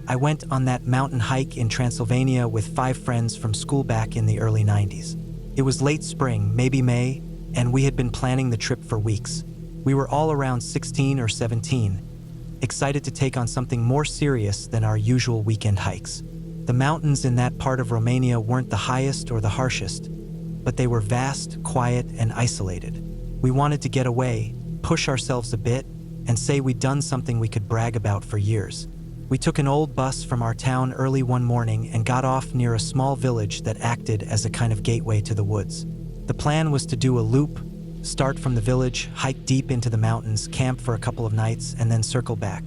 I went on that mountain hike in Transylvania with 5 friends from school back in the early 90s. It was late spring, maybe May, and we had been planning the trip for weeks. We were all around 16 or 17, excited to take on something more serious than our usual weekend hikes. The mountains in that part of Romania weren't the highest or the harshest, but they were vast, quiet, and isolated. We wanted to get away, push ourselves a bit, and say we'd done something we could brag about for years. We took an old bus from our town early one morning and got off near a small village that acted as a kind of gateway to the woods. The plan was to do a loop, start from the village, hike deep into the mountains, camp for a couple of nights, and then circle back.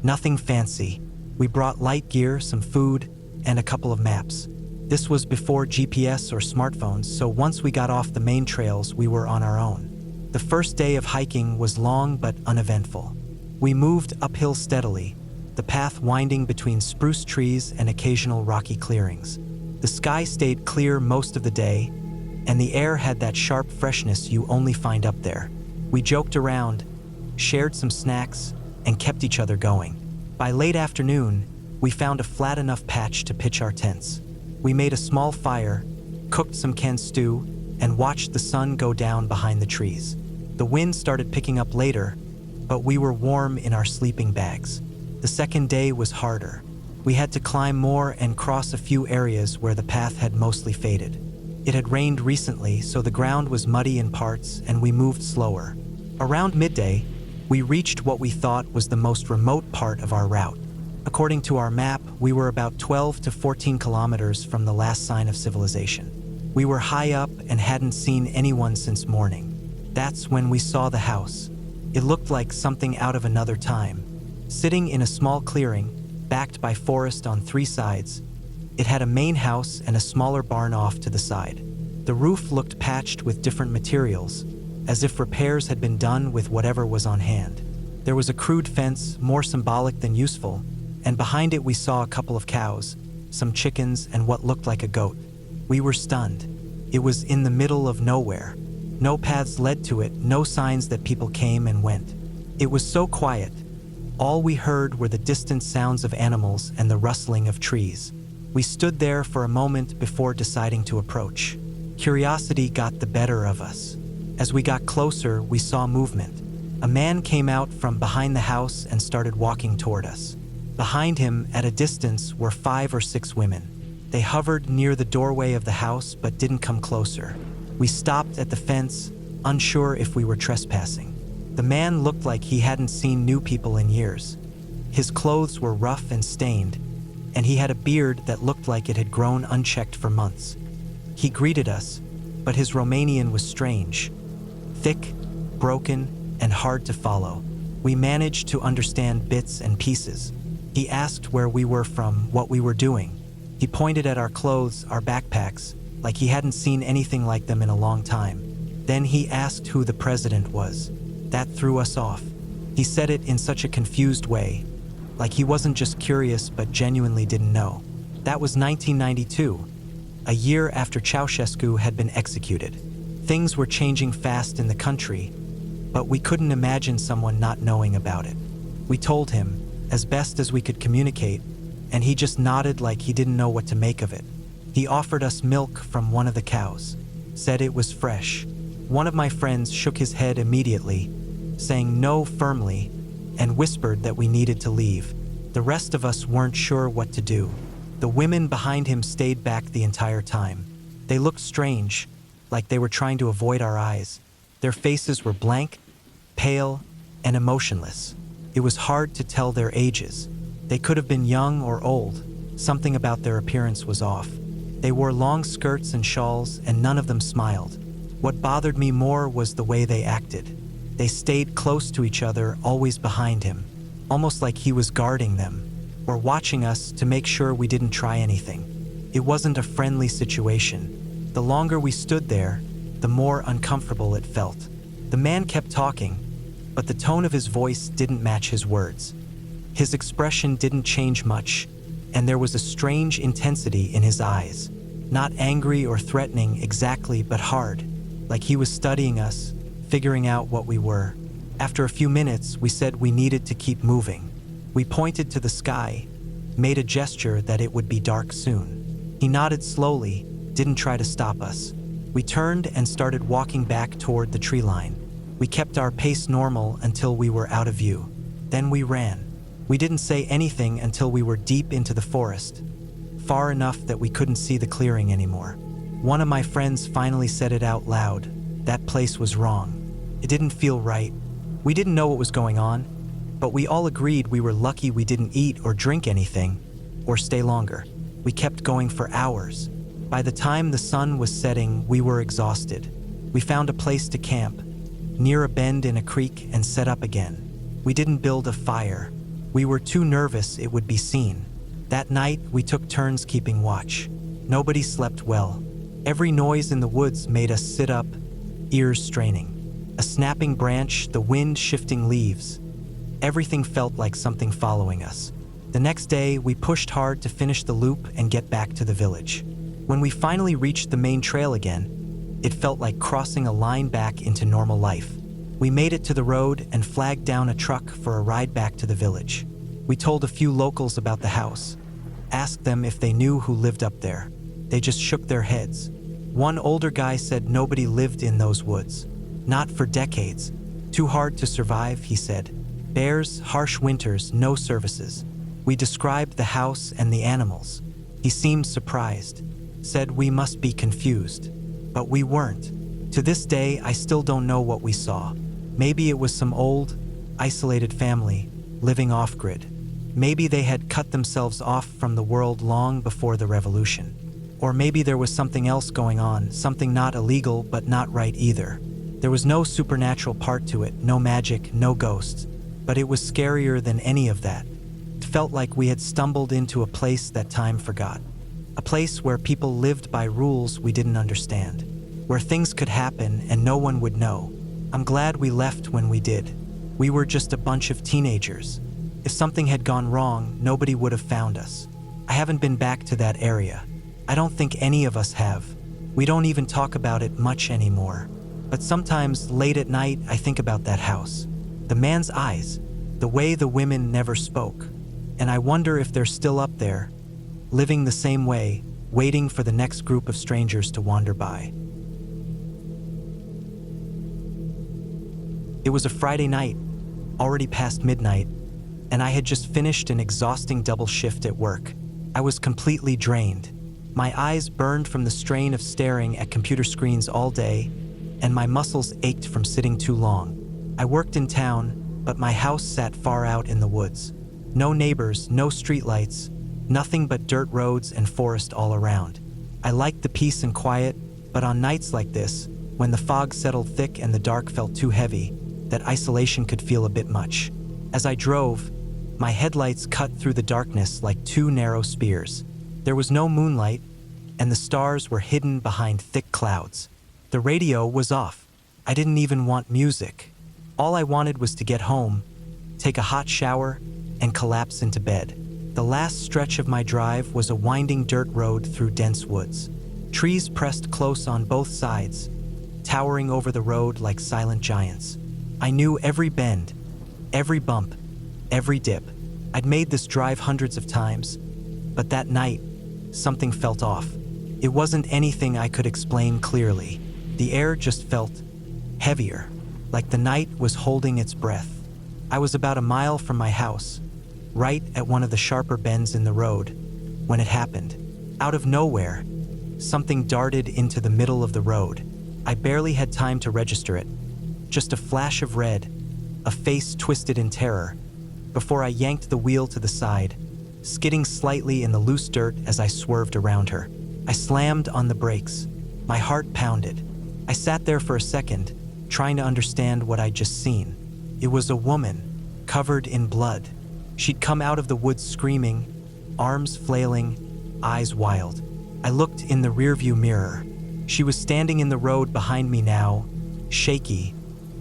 Nothing fancy. We brought light gear, some food, and a couple of maps. This was before GPS or smartphones, so once we got off the main trails, we were on our own. The first day of hiking was long but uneventful. We moved uphill steadily, the path winding between spruce trees and occasional rocky clearings. The sky stayed clear most of the day, and the air had that sharp freshness you only find up there. We joked around, shared some snacks, and kept each other going. By late afternoon, we found a flat enough patch to pitch our tents. We made a small fire, cooked some canned stew, and watched the sun go down behind the trees. The wind started picking up later, but we were warm in our sleeping bags. The second day was harder. We had to climb more and cross a few areas where the path had mostly faded. It had rained recently, so the ground was muddy in parts, and we moved slower. Around midday, we reached what we thought was the most remote part of our route. According to our map, we were about 12 to 14 kilometers from the last sign of civilization. We were high up and hadn't seen anyone since morning. That's when we saw the house. It looked like something out of another time. Sitting in a small clearing, backed by forest on 3 sides, it had a main house and a smaller barn off to the side. The roof looked patched with different materials, as if repairs had been done with whatever was on hand. There was a crude fence, more symbolic than useful, and behind it we saw a couple of cows, some chickens, and what looked like a goat. We were stunned. It was in the middle of nowhere. No paths led to it, no signs that people came and went. It was so quiet. All we heard were the distant sounds of animals and the rustling of trees. We stood there for a moment before deciding to approach. Curiosity got the better of us. As we got closer, we saw movement. A man came out from behind the house and started walking toward us. Behind him, at a distance, were 5 or 6 women. They hovered near the doorway of the house but didn't come closer. We stopped at the fence, unsure if we were trespassing. The man looked like he hadn't seen new people in years. His clothes were rough and stained, and he had a beard that looked like it had grown unchecked for months. He greeted us, but his Romanian was strange. Thick, broken, and hard to follow. We managed to understand bits and pieces. He asked where we were from, what we were doing. He pointed at our clothes, our backpacks, like he hadn't seen anything like them in a long time. Then he asked who the president was. That threw us off. He said it in such a confused way, like he wasn't just curious but genuinely didn't know. That was 1992, a year after Ceausescu had been executed. Things were changing fast in the country, but we couldn't imagine someone not knowing about it. We told him, as best as we could communicate, and he just nodded like he didn't know what to make of it. He offered us milk from one of the cows, said it was fresh. One of my friends shook his head immediately, saying no firmly, and whispered that we needed to leave. The rest of us weren't sure what to do. The women behind him stayed back the entire time. They looked strange, like they were trying to avoid our eyes. Their faces were blank, pale, and emotionless. It was hard to tell their ages. They could have been young or old. Something about their appearance was off. They wore long skirts and shawls, and none of them smiled. What bothered me more was the way they acted. They stayed close to each other, always behind him, almost like he was guarding them, or watching us to make sure we didn't try anything. It wasn't a friendly situation. The longer we stood there, the more uncomfortable it felt. The man kept talking, but the tone of his voice didn't match his words. His expression didn't change much, and there was a strange intensity in his eyes. Not angry or threatening exactly, but hard, like he was studying us, figuring out what we were. After a few minutes, we said we needed to keep moving. We pointed to the sky, made a gesture that it would be dark soon. He nodded slowly, didn't try to stop us. We turned and started walking back toward the tree line. We kept our pace normal until we were out of view. Then we ran. We didn't say anything until we were deep into the forest, far enough that we couldn't see the clearing anymore. One of my friends finally said it out loud. That place was wrong. It didn't feel right. We didn't know what was going on, but we all agreed we were lucky we didn't eat or drink anything, or stay longer. We kept going for hours. By the time the sun was setting, we were exhausted. We found a place to camp, near a bend in a creek, and set up again. We didn't build a fire. We were too nervous it would be seen. That night, we took turns keeping watch. Nobody slept well. Every noise in the woods made us sit up, ears straining. A snapping branch, the wind shifting leaves. Everything felt like something following us. The next day, we pushed hard to finish the loop and get back to the village. When we finally reached the main trail again, it felt like crossing a line back into normal life. We made it to the road and flagged down a truck for a ride back to the village. We told a few locals about the house, asked them if they knew who lived up there. They just shook their heads. One older guy said nobody lived in those woods. Not for decades. Too hard to survive, he said. Bears, harsh winters, no services. We described the house and the animals. He seemed surprised, said we must be confused. But we weren't. To this day, I still don't know what we saw. Maybe it was some old, isolated family living off-grid. Maybe they had cut themselves off from the world long before the revolution. Or maybe there was something else going on, something not illegal but not right either. There was no supernatural part to it, no magic, no ghosts. But it was scarier than any of that. It felt like we had stumbled into a place that time forgot. A place where people lived by rules we didn't understand. Where things could happen and no one would know. I'm glad we left when we did. We were just a bunch of teenagers. If something had gone wrong, nobody would have found us. I haven't been back to that area. I don't think any of us have. We don't even talk about it much anymore. But sometimes, late at night, I think about that house. The man's eyes, the way the women never spoke. And I wonder if they're still up there, living the same way, waiting for the next group of strangers to wander by. It was a Friday night, already past midnight, and I had just finished an exhausting double shift at work. I was completely drained. My eyes burned from the strain of staring at computer screens all day, and my muscles ached from sitting too long. I worked in town, but my house sat far out in the woods. No neighbors, no streetlights, nothing but dirt roads and forest all around. I liked the peace and quiet, but on nights like this, when the fog settled thick and the dark felt too heavy, that isolation could feel a bit much. As I drove, my headlights cut through the darkness like two narrow spears. There was no moonlight, and the stars were hidden behind thick clouds. The radio was off. I didn't even want music. All I wanted was to get home, take a hot shower, and collapse into bed. The last stretch of my drive was a winding dirt road through dense woods. Trees pressed close on both sides, towering over the road like silent giants. I knew every bend, every bump, every dip. I'd made this drive hundreds of times, but that night, something felt off. It wasn't anything I could explain clearly. The air just felt heavier, like the night was holding its breath. I was about a mile from my house, right at one of the sharper bends in the road, when it happened. Out of nowhere, something darted into the middle of the road. I barely had time to register it. Just a flash of red, a face twisted in terror, before I yanked the wheel to the side, skidding slightly in the loose dirt as I swerved around her. I slammed on the brakes. My heart pounded. I sat there for a second, trying to understand what I'd just seen. It was a woman, covered in blood. She'd come out of the woods screaming, arms flailing, eyes wild. I looked in the rearview mirror. She was standing in the road behind me now, shaky,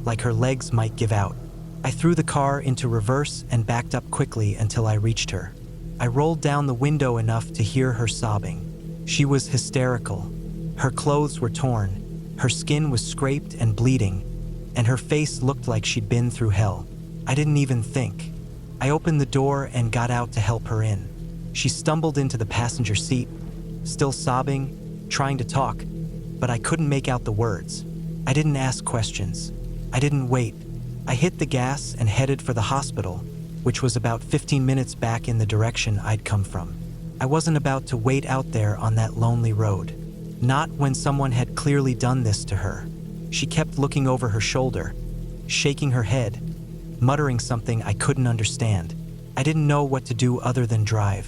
like her legs might give out. I threw the car into reverse and backed up quickly until I reached her. I rolled down the window enough to hear her sobbing. She was hysterical. Her clothes were torn. Her skin was scraped and bleeding, and her face looked like she'd been through hell. I didn't even think. I opened the door and got out to help her in. She stumbled into the passenger seat, still sobbing, trying to talk, but I couldn't make out the words. I didn't ask questions. I didn't wait. I hit the gas and headed for the hospital, which was about 15 minutes back in the direction I'd come from. I wasn't about to wait out there on that lonely road. Not when someone had clearly done this to her. She kept looking over her shoulder, shaking her head, muttering something I couldn't understand. I didn't know what to do other than drive.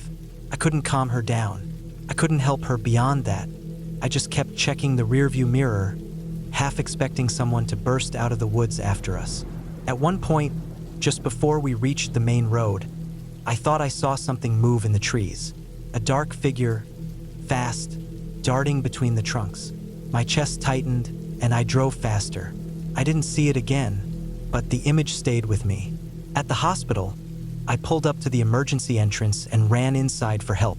I couldn't calm her down. I couldn't help her beyond that. I just kept checking the rearview mirror, half expecting someone to burst out of the woods after us. At one point, just before we reached the main road, I thought I saw something move in the trees. A dark figure, fast, darting between the trunks. My chest tightened, and I drove faster. I didn't see it again, but the image stayed with me. At the hospital, I pulled up to the emergency entrance and ran inside for help.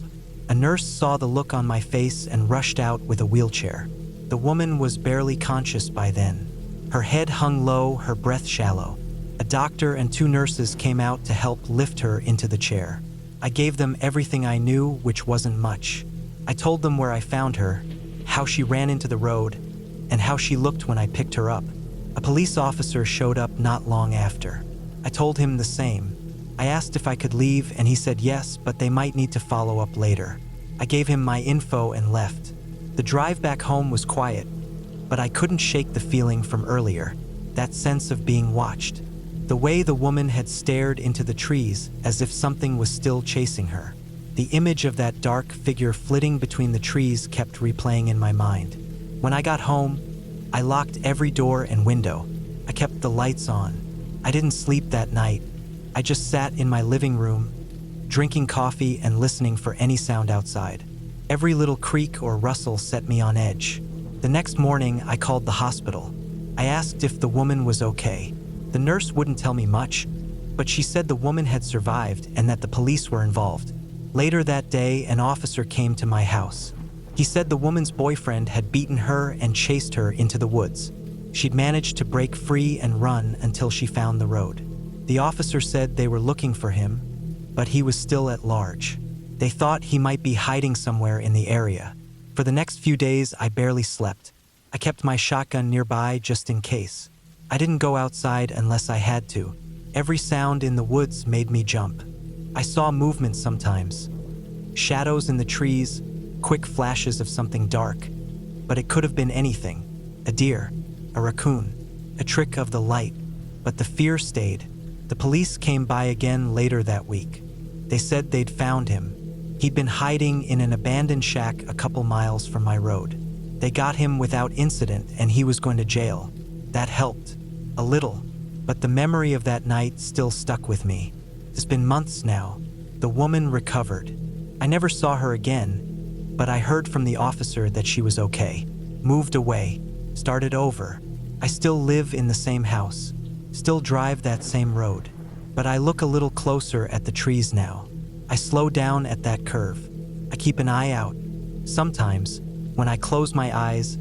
A nurse saw the look on my face and rushed out with a wheelchair. The woman was barely conscious by then. Her head hung low, her breath shallow. A doctor and 2 nurses came out to help lift her into the chair. I gave them everything I knew, which wasn't much. I told them where I found her, how she ran into the road, and how she looked when I picked her up. A police officer showed up not long after. I told him the same. I asked if I could leave, and he said yes, but they might need to follow up later. I gave him my info and left. The drive back home was quiet, but I couldn't shake the feeling from earlier, that sense of being watched. The way the woman had stared into the trees as if something was still chasing her. The image of that dark figure flitting between the trees kept replaying in my mind. When I got home, I locked every door and window. I kept the lights on. I didn't sleep that night. I just sat in my living room, drinking coffee and listening for any sound outside. Every little creak or rustle set me on edge. The next morning, I called the hospital. I asked if the woman was okay. The nurse wouldn't tell me much, but she said the woman had survived and that the police were involved. Later that day, an officer came to my house. He said the woman's boyfriend had beaten her and chased her into the woods. She'd managed to break free and run until she found the road. The officer said they were looking for him, but he was still at large. They thought he might be hiding somewhere in the area. For the next few days, I barely slept. I kept my shotgun nearby just in case. I didn't go outside unless I had to. Every sound in the woods made me jump. I saw movement sometimes. Shadows in the trees, quick flashes of something dark. But it could have been anything. A deer, a raccoon, a trick of the light. But the fear stayed. The police came by again later that week. They said they'd found him. He'd been hiding in an abandoned shack a couple miles from my road. They got him without incident and he was going to jail. That helped. A little. But the memory of that night still stuck with me. It's been months now. The woman recovered. I never saw her again, but I heard from the officer that she was okay. Moved away. Started over. I still live in the same house. Still drive that same road. But I look a little closer at the trees now. I slow down at that curve. I keep an eye out. Sometimes, when I close my eyes,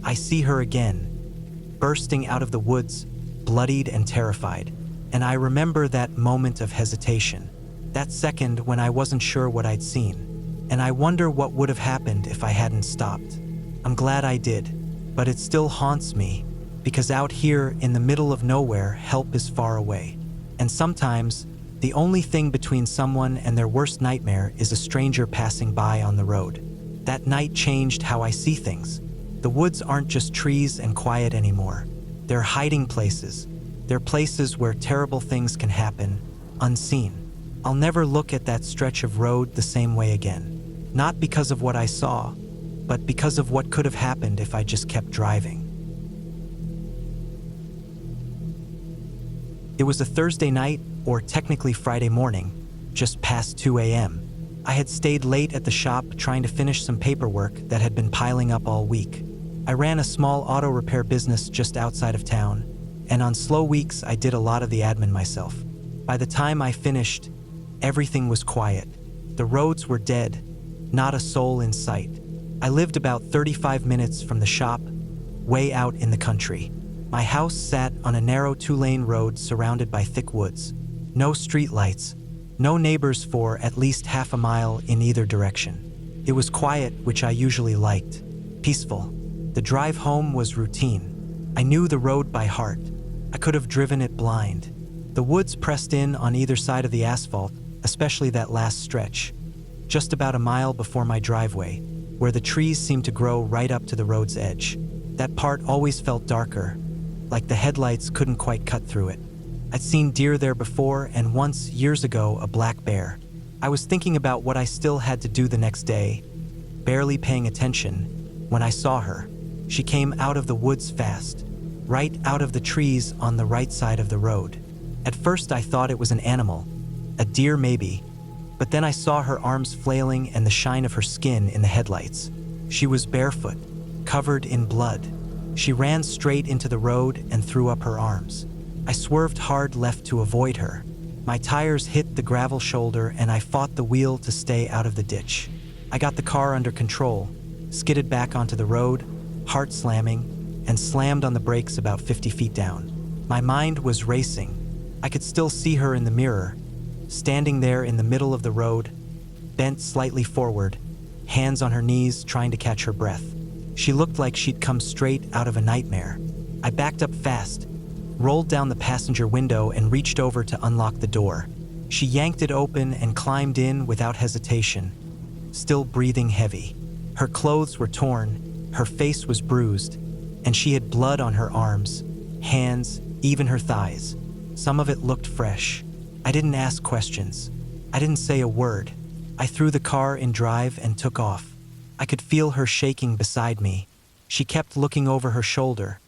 I see her again, bursting out of the woods, bloodied and terrified. And I remember that moment of hesitation, that second when I wasn't sure what I'd seen. And I wonder what would have happened if I hadn't stopped. I'm glad I did, but it still haunts me, because out here in the middle of nowhere, help is far away. And sometimes, the only thing between someone and their worst nightmare is a stranger passing by on the road. That night changed how I see things. The woods aren't just trees and quiet anymore. They're hiding places. They're places where terrible things can happen, unseen. I'll never look at that stretch of road the same way again. Not because of what I saw, but because of what could have happened if I just kept driving. It was a Thursday night, or technically Friday morning, just past 2 a.m. I had stayed late at the shop trying to finish some paperwork that had been piling up all week. I ran a small auto repair business just outside of town, and on slow weeks I did a lot of the admin myself. By the time I finished, everything was quiet. The roads were dead, not a soul in sight. I lived about 35 minutes from the shop, way out in the country. My house sat on a narrow 2-lane road surrounded by thick woods. No streetlights, No neighbors for at least half a mile in either direction. It was quiet, which I usually liked. Peaceful. The drive home was routine. I knew the road by heart. I could have driven it blind. The woods pressed in on either side of the asphalt, especially that last stretch, just about a mile before my driveway, where the trees seemed to grow right up to the road's edge. That part always felt darker, like the headlights couldn't quite cut through it. I'd seen deer there before, and once, years ago, a black bear. I was thinking about what I still had to do the next day, barely paying attention, when I saw her. She came out of the woods fast, right out of the trees on the right side of the road. At first I thought it was an animal, a deer maybe, but then I saw her arms flailing and the shine of her skin in the headlights. She was barefoot, covered in blood. She ran straight into the road and threw up her arms. I swerved hard left to avoid her. My tires hit the gravel shoulder and I fought the wheel to stay out of the ditch. I got the car under control, skidded back onto the road, heart slamming, and slammed on the brakes about 50 feet down. My mind was racing. I could still see her in the mirror, standing there in the middle of the road, bent slightly forward, hands on her knees trying to catch her breath. She looked like she'd come straight out of a nightmare. I backed up fast, rolled down the passenger window and reached over to unlock the door. She yanked it open and climbed in without hesitation, still breathing heavy. Her clothes were torn, her face was bruised, and she had blood on her arms, hands, even her thighs. Some of it looked fresh. I didn't ask questions. I didn't say a word. I threw the car in drive and took off. I could feel her shaking beside me. She kept looking over her shoulder,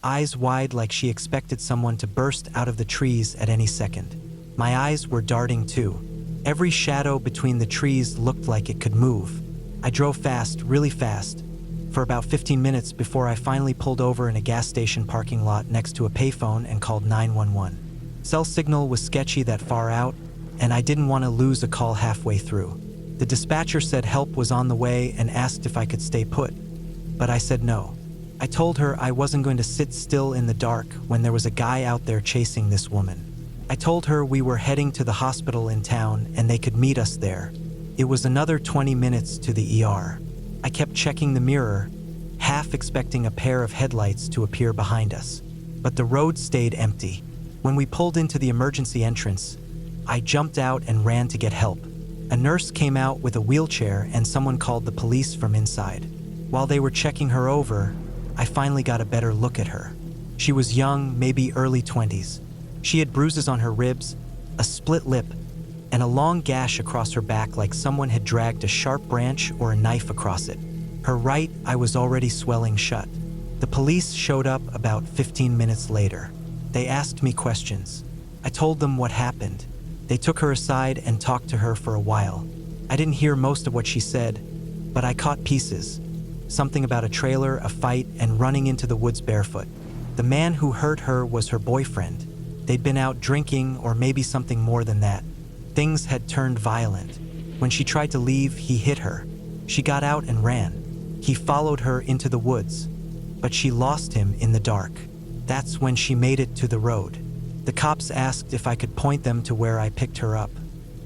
eyes wide like she expected someone to burst out of the trees at any second. My eyes were darting too. Every shadow between the trees looked like it could move. I drove fast, really fast, for about 15 minutes before I finally pulled over in a gas station parking lot next to a payphone and called 911. Cell signal was sketchy that far out, and I didn't want to lose a call halfway through. The dispatcher said help was on the way and asked if I could stay put, but I said no. I told her I wasn't going to sit still in the dark when there was a guy out there chasing this woman. I told her we were heading to the hospital in town and they could meet us there. It was another 20 minutes to the ER. I kept checking the mirror, half expecting a pair of headlights to appear behind us. But the road stayed empty. When we pulled into the emergency entrance, I jumped out and ran to get help. A nurse came out with a wheelchair and someone called the police from inside. While they were checking her over, I finally got a better look at her. She was young, maybe early 20s. She had bruises on her ribs, a split lip, and a long gash across her back like someone had dragged a sharp branch or a knife across it. Her right eye was already swelling shut. The police showed up about 15 minutes later. They asked me questions. I told them what happened. They took her aside and talked to her for a while. I didn't hear most of what she said, but I caught pieces. Something about a trailer, a fight, and running into the woods barefoot. The man who hurt her was her boyfriend. They'd been out drinking, or maybe something more than that. Things had turned violent. When she tried to leave, he hit her. She got out and ran. He followed her into the woods, but she lost him in the dark. That's when she made it to the road. The cops asked if I could point them to where I picked her up.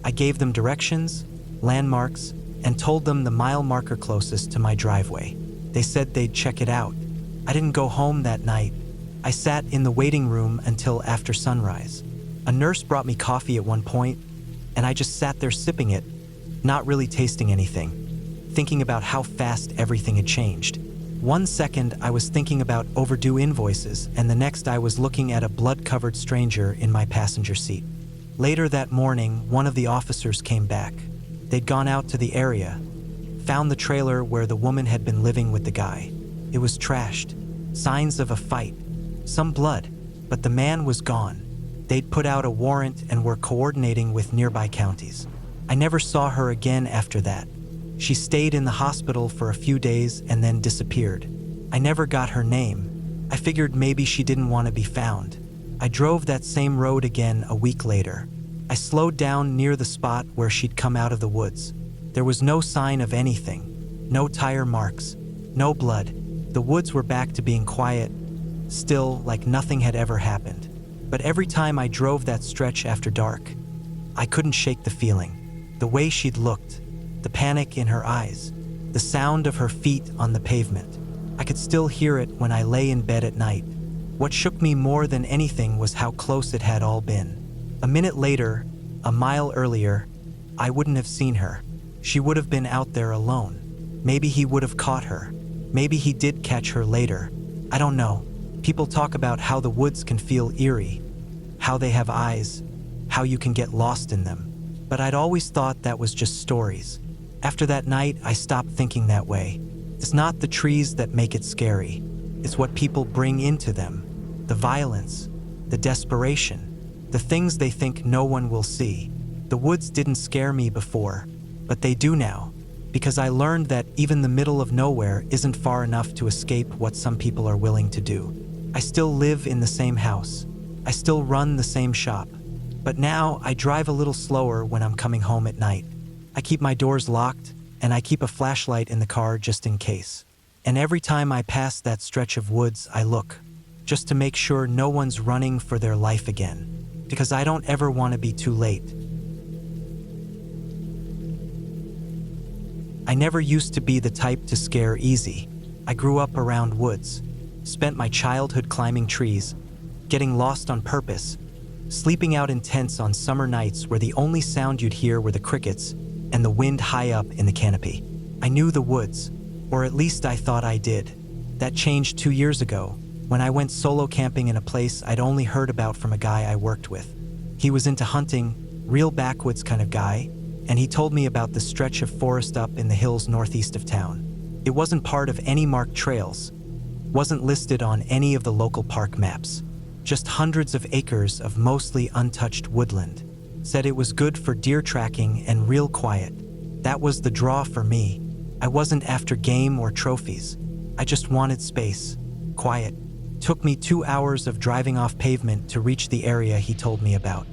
I gave them directions, landmarks, and told them the mile marker closest to my driveway. They said they'd check it out. I didn't go home that night. I sat in the waiting room until after sunrise. A nurse brought me coffee at one point, and I just sat there sipping it, not really tasting anything, thinking about how fast everything had changed. One second I was thinking about overdue invoices, and the next I was looking at a blood-covered stranger in my passenger seat. Later that morning, one of the officers came back. They'd gone out to the area, found the trailer where the woman had been living with the guy. It was trashed, signs of a fight, some blood, but the man was gone. They'd put out a warrant and were coordinating with nearby counties. I never saw her again after that. She stayed in the hospital for a few days and then disappeared. I never got her name. I figured maybe she didn't want to be found. I drove that same road again a week later. I slowed down near the spot where she'd come out of the woods. There was no sign of anything. No tire marks. No blood. The woods were back to being quiet, still like nothing had ever happened. But every time I drove that stretch after dark, I couldn't shake the feeling. The way she'd looked, the panic in her eyes, the sound of her feet on the pavement. I could still hear it when I lay in bed at night. What shook me more than anything was how close it had all been. A minute later, a mile earlier, I wouldn't have seen her. She would have been out there alone. Maybe he would have caught her. Maybe he did catch her later. I don't know. People talk about how the woods can feel eerie, how they have eyes, how you can get lost in them. But I'd always thought that was just stories. After that night, I stopped thinking that way. It's not the trees that make it scary. It's what people bring into them. The violence, the desperation, the things they think no one will see. The woods didn't scare me before, but they do now, because I learned that even the middle of nowhere isn't far enough to escape what some people are willing to do. I still live in the same house. I still run the same shop. But now I drive a little slower when I'm coming home at night. I keep my doors locked, and I keep a flashlight in the car just in case. And every time I pass that stretch of woods, I look, just to make sure no one's running for their life again, because I don't ever want to be too late. I never used to be the type to scare easy. I grew up around woods, spent my childhood climbing trees, getting lost on purpose, sleeping out in tents on summer nights where the only sound you'd hear were the crickets and the wind high up in the canopy. I knew the woods, or at least I thought I did. That changed 2 years ago, when I went solo camping in a place I'd only heard about from a guy I worked with. He was into hunting, real backwoods kind of guy, and he told me about the stretch of forest up in the hills northeast of town. It wasn't part of any marked trails, wasn't listed on any of the local park maps. Just hundreds of acres of mostly untouched woodland. Said it was good for deer tracking and real quiet. That was the draw for me. I wasn't after game or trophies. I just wanted space, quiet. Took me 2 hours of driving off pavement to reach the area he told me about.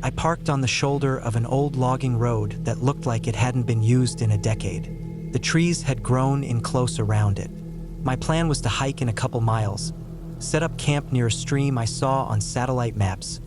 I parked on the shoulder of an old logging road that looked like it hadn't been used in a decade. The trees had grown in close around it. My plan was to hike in a couple miles, set up camp near a stream I saw on satellite maps,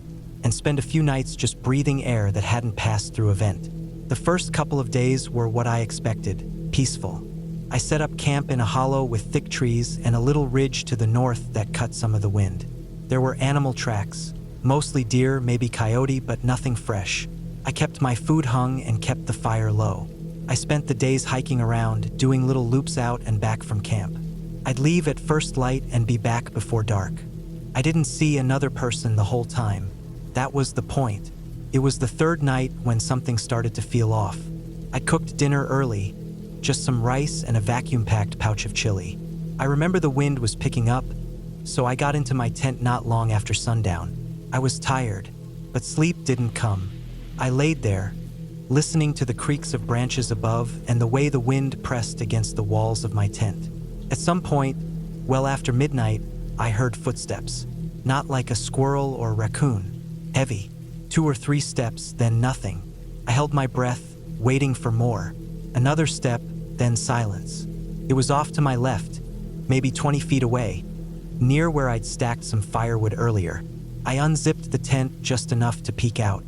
and spend a few nights just breathing air that hadn't passed through a vent. The first couple of days were what I expected, peaceful. I set up camp in a hollow with thick trees and a little ridge to the north that cut some of the wind. There were animal tracks, mostly deer, maybe coyote, but nothing fresh. I kept my food hung and kept the fire low. I spent the days hiking around, doing little loops out and back from camp. I'd leave at first light and be back before dark. I didn't see another person the whole time. That was the point. It was the third night when something started to feel off. I cooked dinner early, just some rice and a vacuum-packed pouch of chili. I remember the wind was picking up, so I got into my tent not long after sundown. I was tired, but sleep didn't come. I laid there, listening to the creaks of branches above and the way the wind pressed against the walls of my tent. At some point, well after midnight, I heard footsteps. Not like a squirrel or raccoon. Heavy. 2 or 3 steps, then nothing. I held my breath, waiting for more. Another step, then silence. It was off to my left, maybe 20 feet away, near where I'd stacked some firewood earlier. I unzipped the tent just enough to peek out.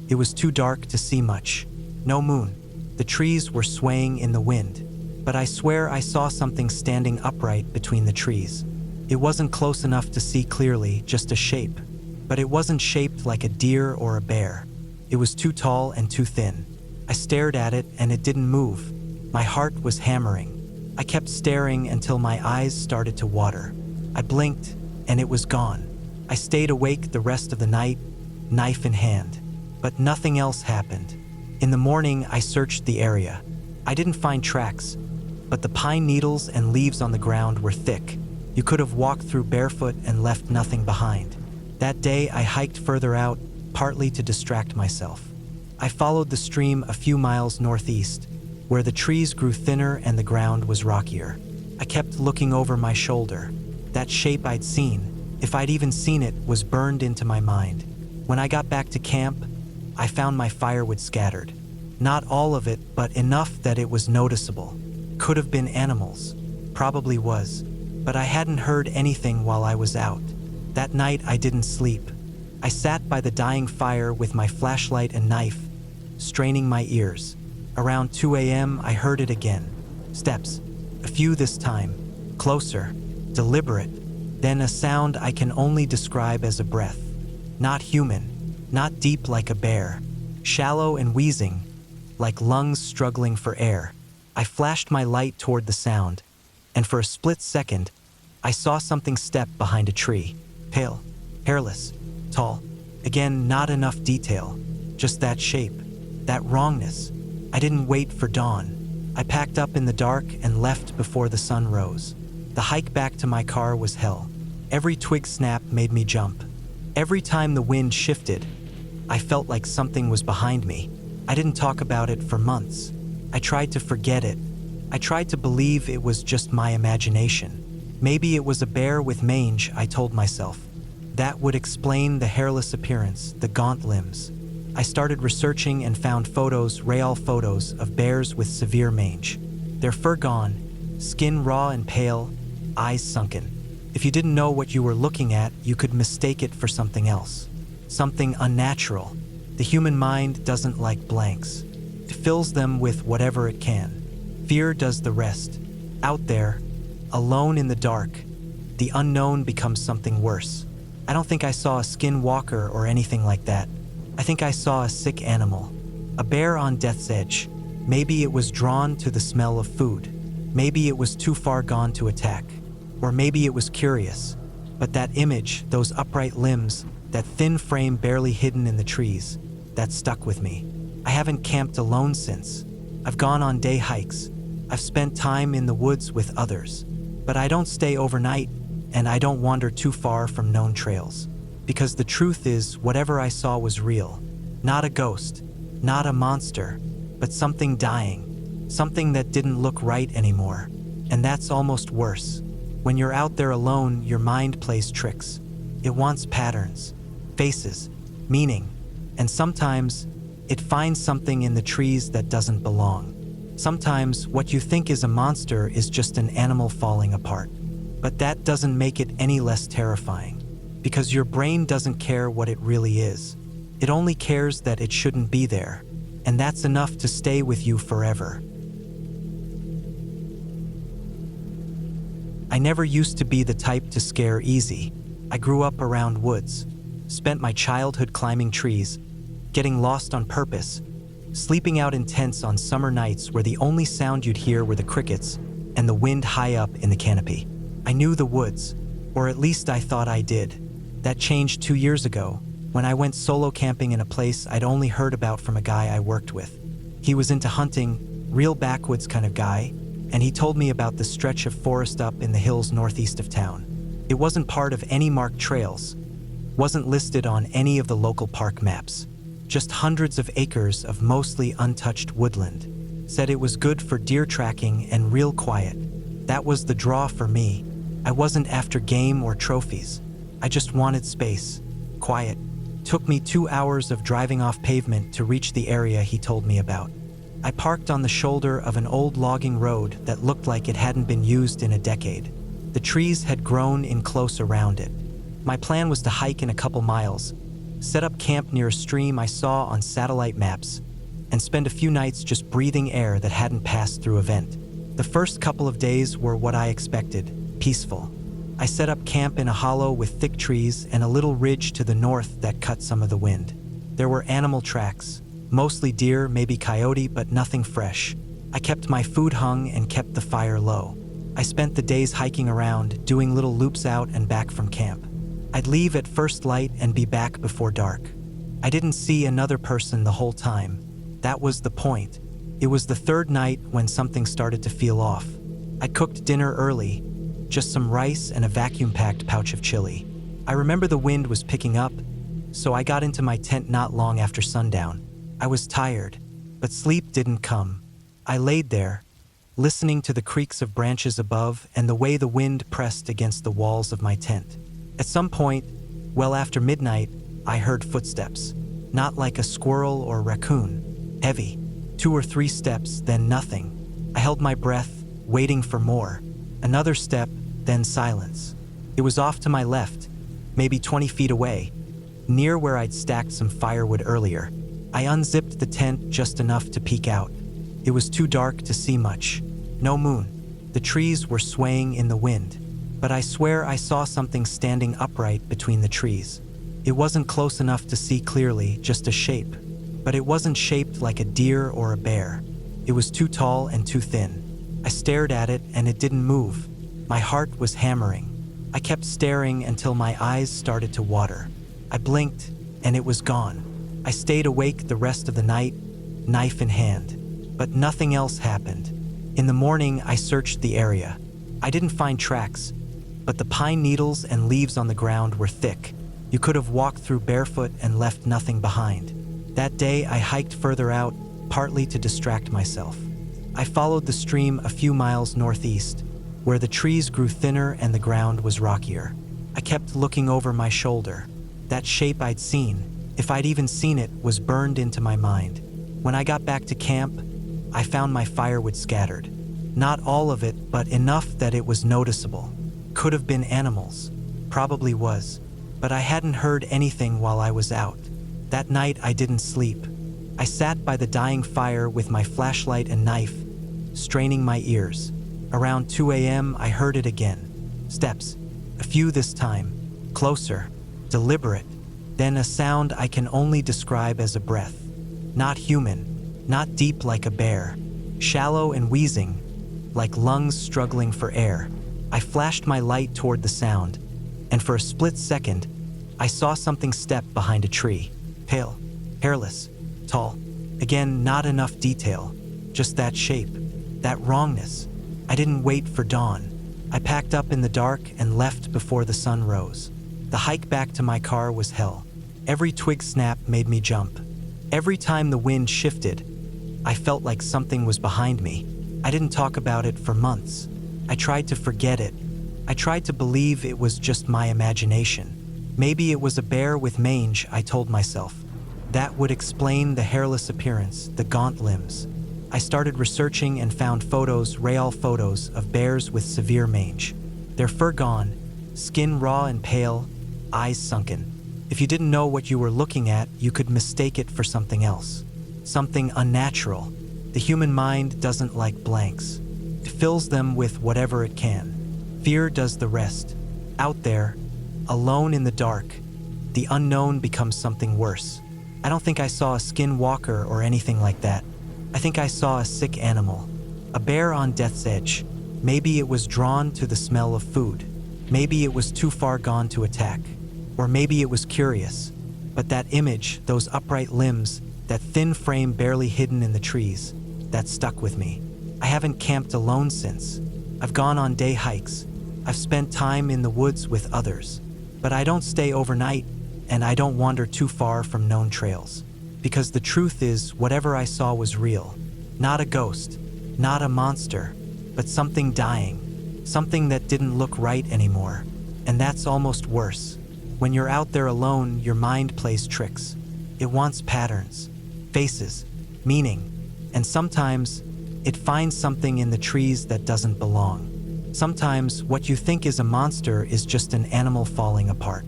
It was too dark to see much. No moon. The trees were swaying in the wind, but I swear I saw something standing upright between the trees. It wasn't close enough to see clearly, just a shape. But it wasn't shaped like a deer or a bear. It was too tall and too thin. I stared at it and it didn't move. My heart was hammering. I kept staring until my eyes started to water. I blinked and it was gone. I stayed awake the rest of the night, knife in hand. But nothing else happened. In the morning, I searched the area. I didn't find tracks, but the pine needles and leaves on the ground were thick. You could have walked through barefoot and left nothing behind. That day, I hiked further out, partly to distract myself. I followed the stream a few miles northeast, where the trees grew thinner and the ground was rockier. I kept looking over my shoulder. That shape I'd seen, if I'd even seen it, was burned into my mind. When I got back to camp, I found my firewood scattered. Not all of it, but enough that it was noticeable. Could have been animals. Probably was. But I hadn't heard anything while I was out. That night I didn't sleep. I sat by the dying fire with my flashlight and knife, straining my ears. Around 2 a.m., I heard it again. Steps. A few this time. Closer. Deliberate. Then a sound I can only describe as a breath. Not human. Not deep like a bear. Shallow and wheezing, like lungs struggling for air. I flashed my light toward the sound, and for a split second, I saw something step behind a tree. Pale, hairless, tall. Again, not enough detail. Just that shape, that wrongness. I didn't wait for dawn. I packed up in the dark and left before the sun rose. The hike back to my car was hell. Every twig snap made me jump. Every time the wind shifted, I felt like something was behind me. I didn't talk about it for months. I tried to forget it. I tried to believe it was just my imagination. Maybe it was a bear with mange, I told myself. That would explain the hairless appearance, the gaunt limbs. I started researching and found photos, real photos, of bears with severe mange. Their fur gone, skin raw and pale, eyes sunken. If you didn't know what you were looking at, you could mistake it for something else. Something unnatural. The human mind doesn't like blanks. It fills them with whatever it can. Fear does the rest. Out there, alone in the dark, the unknown becomes something worse. I don't think I saw a skinwalker or anything like that. I think I saw a sick animal. A bear on death's edge. Maybe it was drawn to the smell of food. Maybe it was too far gone to attack. Or maybe it was curious. But that image, those upright limbs, that thin frame barely hidden in the trees, that stuck with me. I haven't camped alone since. I've gone on day hikes. I've spent time in the woods with others. But I don't stay overnight, and I don't wander too far from known trails. Because the truth is, whatever I saw was real. Not a ghost, not a monster, but something dying. Something that didn't look right anymore. And that's almost worse. When you're out there alone, your mind plays tricks. It wants patterns, faces, meaning, and sometimes it finds something in the trees that doesn't belong. Sometimes what you think is a monster is just an animal falling apart. But that doesn't make it any less terrifying, because your brain doesn't care what it really is. It only cares that it shouldn't be there, and that's enough to stay with you forever. I never used to be the type to scare easy. I grew up around woods, spent my childhood climbing trees, getting lost on purpose, sleeping out in tents on summer nights where the only sound you'd hear were the crickets and the wind high up in the canopy. I knew the woods, or at least I thought I did. That changed 2 years ago, when I went solo camping in a place I'd only heard about from a guy I worked with. He was into hunting, real backwoods kind of guy, and he told me about the stretch of forest up in the hills northeast of town. It wasn't part of any marked trails, wasn't listed on any of the local park maps. Just hundreds of acres of mostly untouched woodland. Said it was good for deer tracking and real quiet. That was the draw for me. I wasn't after game or trophies. I just wanted space, quiet. Took me 2 hours of driving off pavement to reach the area he told me about. I parked on the shoulder of an old logging road that looked like it hadn't been used in a decade. The trees had grown in close around it. My plan was to hike in a couple miles, set up camp near a stream I saw on satellite maps, and spend a few nights just breathing air that hadn't passed through a vent. The first couple of days were what I expected, peaceful. I set up camp in a hollow with thick trees and a little ridge to the north that cut some of the wind. There were animal tracks, mostly deer, maybe coyote, but nothing fresh. I kept my food hung and kept the fire low. I spent the days hiking around, doing little loops out and back from camp. I'd leave at first light and be back before dark. I didn't see another person the whole time. That was the point. It was the third night when something started to feel off. I cooked dinner early, just some rice and a vacuum-packed pouch of chili. I remember the wind was picking up, so I got into my tent not long after sundown. I was tired, but sleep didn't come. I laid there, listening to the creaks of branches above and the way the wind pressed against the walls of my tent. At some point, well after midnight, I heard footsteps. Not like a squirrel or raccoon. Heavy. 2 or 3 steps, then nothing. I held my breath, waiting for more. Another step, then silence. It was off to my left, maybe 20 feet away, near where I'd stacked some firewood earlier. I unzipped the tent just enough to peek out. It was too dark to see much. No moon. The trees were swaying in the wind. But I swear I saw something standing upright between the trees. It wasn't close enough to see clearly, just a shape. But it wasn't shaped like a deer or a bear. It was too tall and too thin. I stared at it and it didn't move. My heart was hammering. I kept staring until my eyes started to water. I blinked and it was gone. I stayed awake the rest of the night, knife in hand. But nothing else happened. In the morning, I searched the area. I didn't find tracks, but the pine needles and leaves on the ground were thick. You could have walked through barefoot and left nothing behind. That day, I hiked further out, partly to distract myself. I followed the stream a few miles northeast, where the trees grew thinner and the ground was rockier. I kept looking over my shoulder. That shape I'd seen, if I'd even seen it, was burned into my mind. When I got back to camp, I found my firewood scattered. Not all of it, but enough that it was noticeable. Could have been animals. Probably was. But I hadn't heard anything while I was out. That night I didn't sleep. I sat by the dying fire with my flashlight and knife, straining my ears. Around 2 a.m. I heard it again. Steps. A few this time. Closer. Deliberate. Then a sound I can only describe as a breath. Not human. Not deep like a bear. Shallow and wheezing, like lungs struggling for air. I flashed my light toward the sound, and for a split second, I saw something step behind a tree. Pale, hairless, tall. Again, not enough detail, just that shape, that wrongness. I didn't wait for dawn. I packed up in the dark and left before the sun rose. The hike back to my car was hell. Every twig snap made me jump. Every time the wind shifted, I felt like something was behind me. I didn't talk about it for months. I tried to forget it. I tried to believe it was just my imagination. Maybe it was a bear with mange, I told myself. That would explain the hairless appearance, the gaunt limbs. I started researching and found photos, real photos, of bears with severe mange. Their fur gone, skin raw and pale, eyes sunken. If you didn't know what you were looking at, you could mistake it for something else. Something unnatural. The human mind doesn't like blanks. It fills them with whatever it can. Fear does the rest. Out there, alone in the dark, the unknown becomes something worse. I don't think I saw a skinwalker or anything like that. I think I saw a sick animal. A bear on death's edge. Maybe it was drawn to the smell of food. Maybe it was too far gone to attack. Or maybe it was curious. But that image, those upright limbs, that thin frame barely hidden in the trees, that stuck with me. I haven't camped alone since. I've gone on day hikes. I've spent time in the woods with others. But I don't stay overnight, and I don't wander too far from known trails. Because the truth is, whatever I saw was real. Not a ghost, not a monster, but something dying. Something that didn't look right anymore. And that's almost worse. When you're out there alone, your mind plays tricks. It wants patterns, faces, meaning, and sometimes it finds something in the trees that doesn't belong. Sometimes what you think is a monster is just an animal falling apart.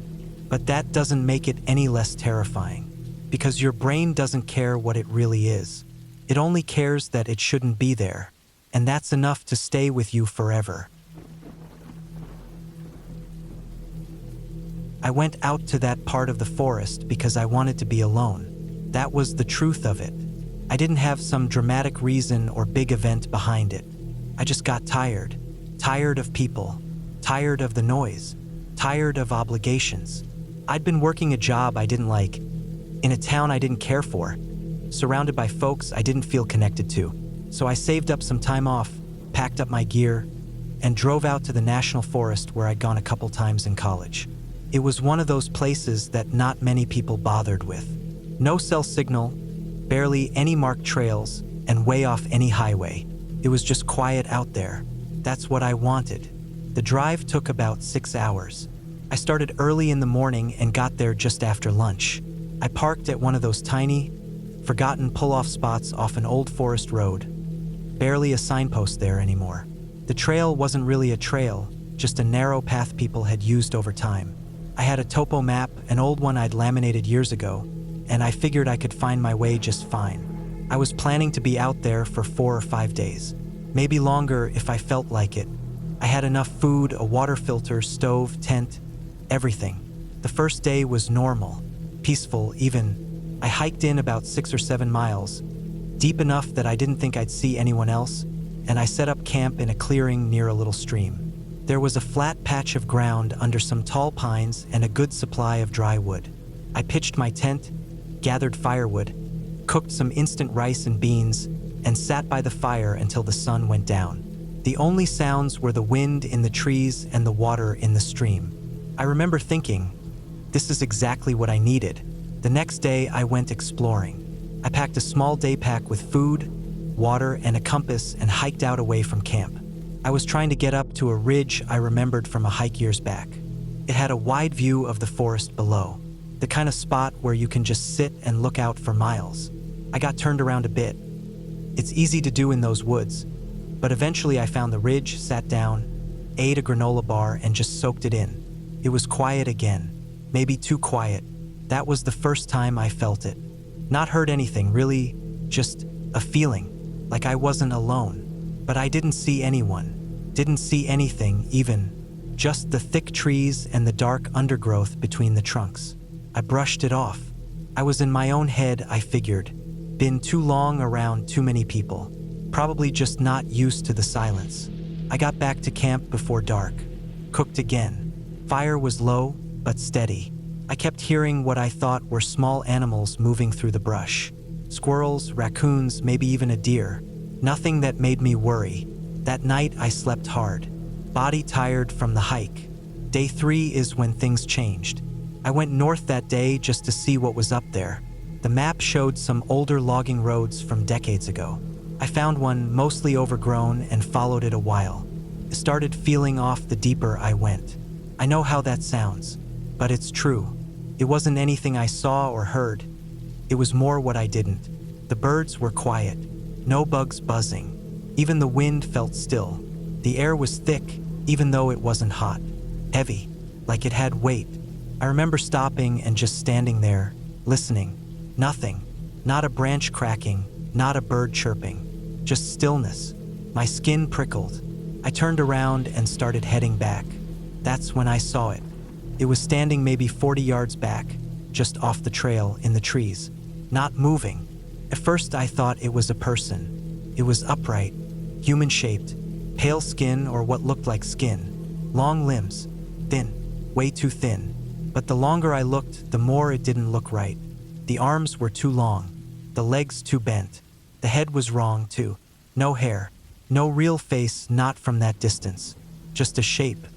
But that doesn't make it any less terrifying, because your brain doesn't care what it really is. It only cares that it shouldn't be there, and that's enough to stay with you forever. I went out to that part of the forest because I wanted to be alone. That was the truth of it. I didn't have some dramatic reason or big event behind it. I just got tired. Tired of people. Tired of the noise. Tired of obligations. I'd been working a job I didn't like, in a town I didn't care for, surrounded by folks I didn't feel connected to. So I saved up some time off, packed up my gear, and drove out to the national forest where I'd gone a couple times in college. It was one of those places that not many people bothered with. No cell signal, barely any marked trails, and way off any highway. It was just quiet out there. That's what I wanted. The drive took about 6 hours. I started early in the morning and got there just after lunch. I parked at one of those tiny, forgotten pull-off spots off an old forest road. Barely a signpost there anymore. The trail wasn't really a trail, just a narrow path people had used over time. I had a topo map, an old one I'd laminated years ago. and I figured I could find my way just fine. I was planning to be out there for 4 or 5 days, maybe longer if I felt like it. I had enough food, a water filter, stove, tent, everything. The first day was normal, peaceful even. I hiked in about 6 or 7 miles, deep enough that I didn't think I'd see anyone else, and I set up camp in a clearing near a little stream. There was a flat patch of ground under some tall pines and a good supply of dry wood. I pitched my tent, gathered firewood, cooked some instant rice and beans, and sat by the fire until the sun went down. The only sounds were the wind in the trees and the water in the stream. I remember thinking, this is exactly what I needed. The next day I went exploring. I packed a small day pack with food, water, and a compass and hiked out away from camp. I was trying to get up to a ridge I remembered from a hike years back. It had a wide view of the forest below, the kind of spot where you can just sit and look out for miles. I got turned around a bit. It's easy to do in those woods, but eventually I found the ridge, sat down, ate a granola bar, and just soaked it in. It was quiet again, maybe too quiet. That was the first time I felt it. Not heard anything, really, just a feeling, like I wasn't alone. But I didn't see anyone, didn't see anything even, just the thick trees and the dark undergrowth between the trunks. I brushed it off. I was in my own head, I figured. Been too long around too many people. Probably just not used to the silence. I got back to camp before dark. Cooked again. Fire was low, but steady. I kept hearing what I thought were small animals moving through the brush. Squirrels, raccoons, maybe even a deer. Nothing that made me worry. That night I slept hard, body tired from the hike. Day 3 is when things changed. I went north that day just to see what was up there. The map showed some older logging roads from decades ago. I found one mostly overgrown and followed it a while. It started feeling off the deeper I went. I know how that sounds, but it's true. It wasn't anything I saw or heard. It was more what I didn't. The birds were quiet. No bugs buzzing. Even the wind felt still. The air was thick, even though it wasn't hot. Heavy, like it had weight. I remember stopping and just standing there, listening. Nothing. Not a branch cracking, not a bird chirping. Just stillness. My skin prickled. I turned around and started heading back. That's when I saw it. It was standing maybe 40 yards back, just off the trail in the trees, not moving. At first I thought it was a person. It was upright, human-shaped, pale skin or what looked like skin, long limbs, thin, way too thin. But the longer I looked, the more it didn't look right. The arms were too long, the legs too bent. The head was wrong too. No hair, no real face, not from that distance. Just a shape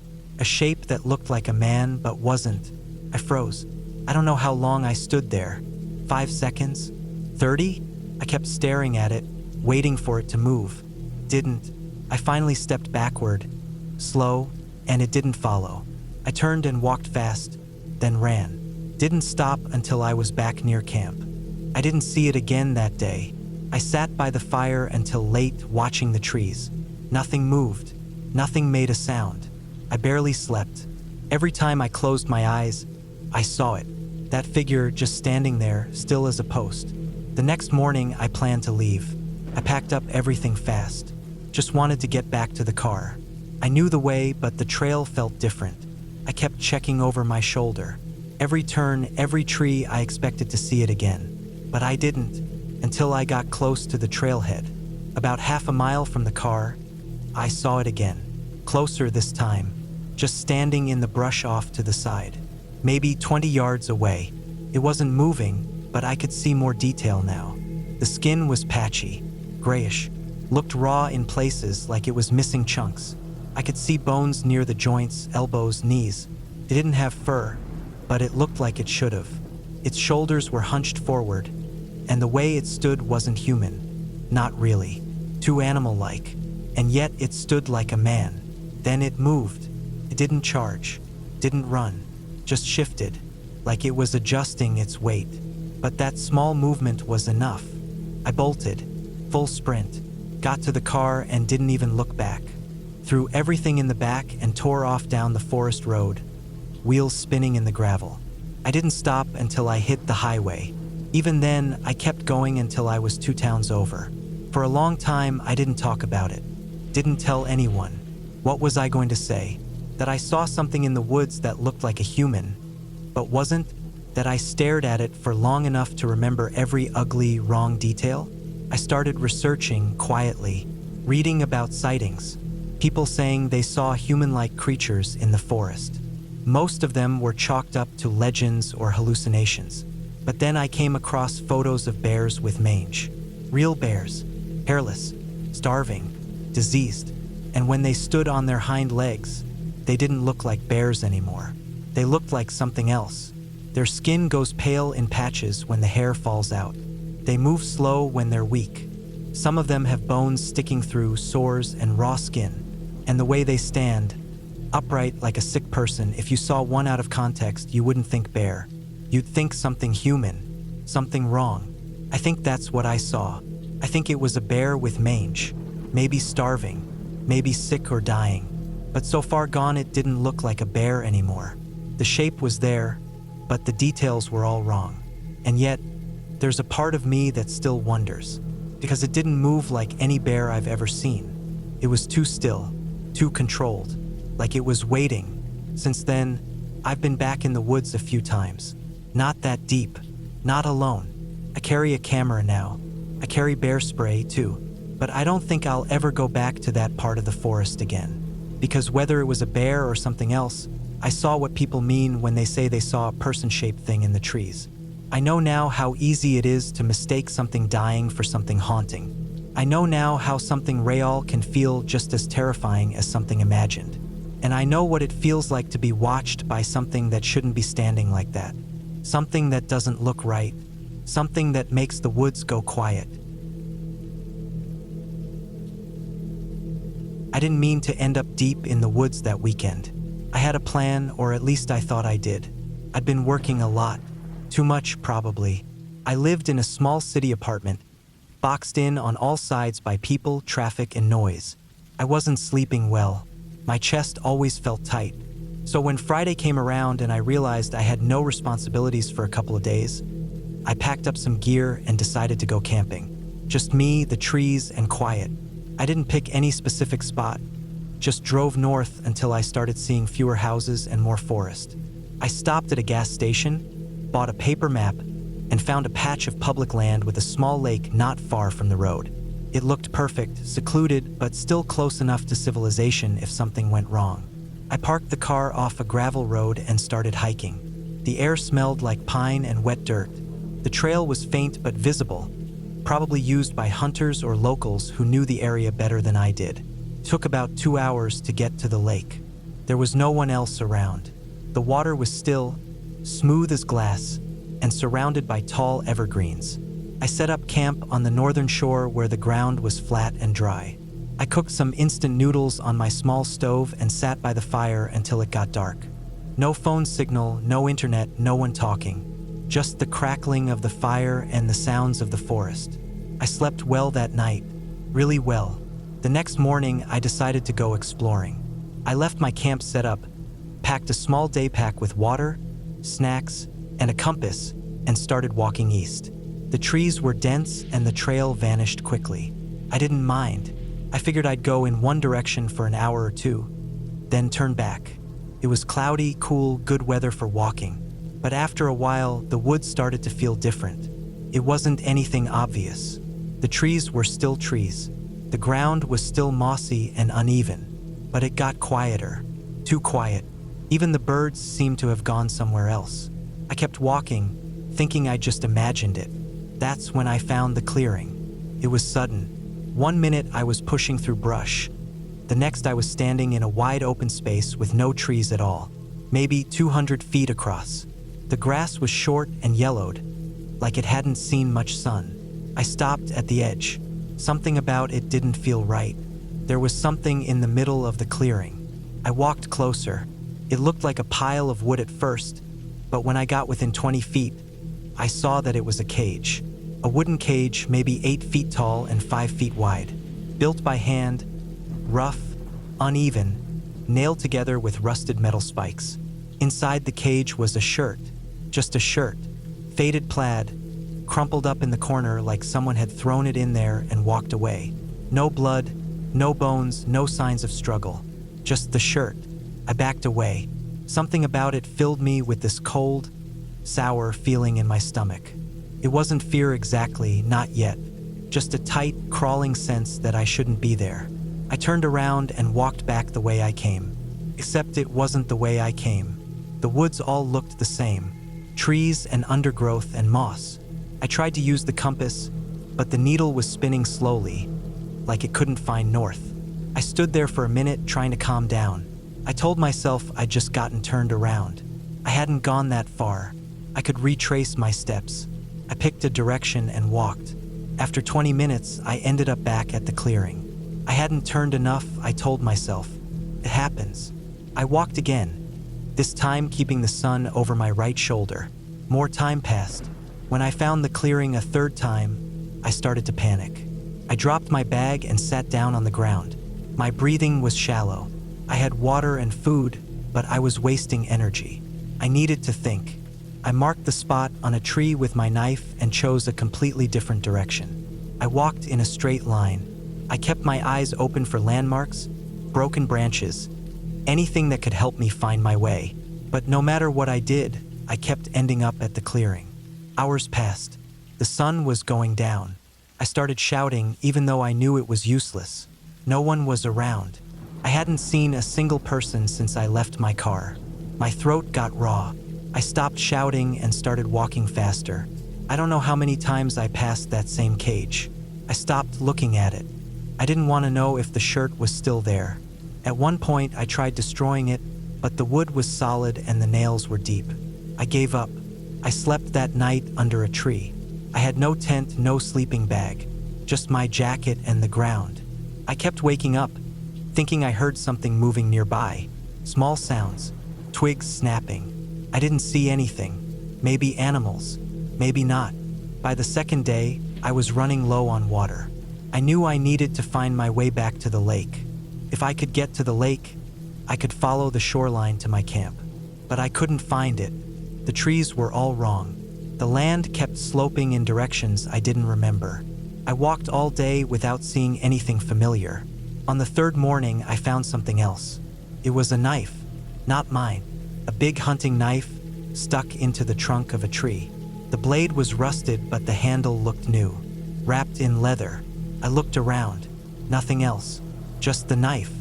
that looked like a man but wasn't. I froze. I don't know how long I stood there. 5 seconds? 30? I kept staring at it, waiting for it to move. Didn't. I finally stepped backward, slow, and it didn't follow. I turned and walked fast, then ran. Didn't stop until I was back near camp. I didn't see it again that day. I sat by the fire until late, watching the trees. Nothing moved. Nothing made a sound. I barely slept. Every time I closed my eyes, I saw it. That figure just standing there, still as a post. The next morning, I planned to leave. I packed up everything fast. Just wanted to get back to the car. I knew the way, but the trail felt different. I kept checking over my shoulder. Every turn, every tree, I expected to see it again. But I didn't, until I got close to the trailhead. About half a mile from the car, I saw it again. Closer this time, just standing in the brush off to the side. Maybe 20 yards away. It wasn't moving, but I could see more detail now. The skin was patchy, grayish, looked raw in places like it was missing chunks. I could see bones near the joints, elbows, knees. It didn't have fur, but it looked like it should have. Its shoulders were hunched forward, and the way it stood wasn't human. Not really. Too animal-like. And yet it stood like a man. Then it moved. It didn't charge, didn't run, just shifted, like it was adjusting its weight. But that small movement was enough. I bolted, full sprint, got to the car and didn't even look back. Threw everything in the back and tore off down the forest road, wheels spinning in the gravel. I didn't stop until I hit the highway. Even then, I kept going until I was 2 towns over. For a long time, I didn't talk about it. Didn't tell anyone. What was I going to say? That I saw something in the woods that looked like a human, but wasn't? That I stared at it for long enough to remember every ugly, wrong detail? I started researching quietly, reading about sightings. People saying they saw human-like creatures in the forest. Most of them were chalked up to legends or hallucinations. But then I came across photos of bears with mange. Real bears, hairless, starving, diseased. And when they stood on their hind legs, they didn't look like bears anymore. They looked like something else. Their skin goes pale in patches when the hair falls out. They move slow when they're weak. Some of them have bones sticking through sores and raw skin. And the way they stand, upright like a sick person, if you saw one out of context, you wouldn't think bear. You'd think something human, something wrong. I think that's what I saw. I think it was a bear with mange, maybe starving, maybe sick or dying. But so far gone it didn't look like a bear anymore. The shape was there, but the details were all wrong. And yet, there's a part of me that still wonders, because it didn't move like any bear I've ever seen. It was too still, too controlled, like it was waiting. Since then, I've been back in the woods a few times. Not that deep, not alone. I carry a camera now. I carry bear spray too, but I don't think I'll ever go back to that part of the forest again. Because whether it was a bear or something else, I saw what people mean when they say they saw a person-shaped thing in the trees. I know now how easy it is to mistake something dying for something haunting. I know now how something real can feel just as terrifying as something imagined. And I know what it feels like to be watched by something that shouldn't be standing like that. Something that doesn't look right. Something that makes the woods go quiet. I didn't mean to end up deep in the woods that weekend. I had a plan, or at least I thought I did. I'd been working a lot. Too much, probably. I lived in a small city apartment, boxed in on all sides by people, traffic, and noise. I wasn't sleeping well. My chest always felt tight. So when Friday came around and I realized I had no responsibilities for a couple of days, I packed up some gear and decided to go camping. Just me, the trees, and quiet. I didn't pick any specific spot. Just drove north until I started seeing fewer houses and more forest. I stopped at a gas station, bought a paper map, and found a patch of public land with a small lake not far from the road. It looked perfect, secluded, but still close enough to civilization if something went wrong. I parked the car off a gravel road and started hiking. The air smelled like pine and wet dirt. The trail was faint but visible, probably used by hunters or locals who knew the area better than I did. It took about 2 hours to get to the lake. There was no one else around. The water was still, smooth as glass, and surrounded by tall evergreens. I set up camp on the northern shore where the ground was flat and dry. I cooked some instant noodles on my small stove and sat by the fire until it got dark. No phone signal, no internet, no one talking. Just the crackling of the fire and the sounds of the forest. I slept well that night, really well. The next morning, I decided to go exploring. I left my camp set up, packed a small day pack with water, snacks, and a compass, and started walking east. The trees were dense and the trail vanished quickly. I didn't mind. I figured I'd go in one direction for an hour or two, then turn back. It was cloudy, cool, good weather for walking. But after a while, the woods started to feel different. It wasn't anything obvious. The trees were still trees. The ground was still mossy and uneven. But it got quieter. Too quiet. Even the birds seemed to have gone somewhere else. I kept walking, thinking I just imagined it. That's when I found the clearing. It was sudden. 1 minute I was pushing through brush. The next I was standing in a wide open space with no trees at all, maybe 200 feet across. The grass was short and yellowed, like it hadn't seen much sun. I stopped at the edge. Something about it didn't feel right. There was something in the middle of the clearing. I walked closer. It looked like a pile of wood at first, but when I got within 20 feet, I saw that it was a cage. A wooden cage, maybe 8 feet tall and 5 feet wide. Built by hand, rough, uneven, nailed together with rusted metal spikes. Inside the cage was a shirt, just a shirt, faded plaid, crumpled up in the corner like someone had thrown it in there and walked away. No blood, no bones, no signs of struggle. Just the shirt. I backed away. Something about it filled me with this cold, sour feeling in my stomach. It wasn't fear exactly, not yet. Just a tight, crawling sense that I shouldn't be there. I turned around and walked back the way I came. Except it wasn't the way I came. The woods all looked the same. Trees and undergrowth and moss. I tried to use the compass, but the needle was spinning slowly, like it couldn't find north. I stood there for a minute trying to calm down. I told myself I'd just gotten turned around. I hadn't gone that far. I could retrace my steps. I picked a direction and walked. After 20 minutes, I ended up back at the clearing. I hadn't turned enough, I told myself. It happens. I walked again, this time keeping the sun over my right shoulder. More time passed. When I found the clearing a third time, I started to panic. I dropped my bag and sat down on the ground. My breathing was shallow. I had water and food, but I was wasting energy. I needed to think. I marked the spot on a tree with my knife and chose a completely different direction. I walked in a straight line. I kept my eyes open for landmarks, broken branches, anything that could help me find my way. But no matter what I did, I kept ending up at the clearing. Hours passed. The sun was going down. I started shouting even though I knew it was useless. No one was around. I hadn't seen a single person since I left my car. My throat got raw. I stopped shouting and started walking faster. I don't know how many times I passed that same cage. I stopped looking at it. I didn't want to know if the shirt was still there. At one point, I tried destroying it, but the wood was solid and the nails were deep. I gave up. I slept that night under a tree. I had no tent, no sleeping bag, just my jacket and the ground. I kept waking up, thinking I heard something moving nearby. Small sounds, twigs snapping. I didn't see anything. Maybe animals, maybe not. By the second day, I was running low on water. I knew I needed to find my way back to the lake. If I could get to the lake, I could follow the shoreline to my camp. But I couldn't find it. The trees were all wrong. The land kept sloping in directions I didn't remember. I walked all day without seeing anything familiar. On the third morning, I found something else. It was a knife, not mine. A big hunting knife stuck into the trunk of a tree. The blade was rusted, but the handle looked new, wrapped in leather. I looked around. Nothing else. Just the knife.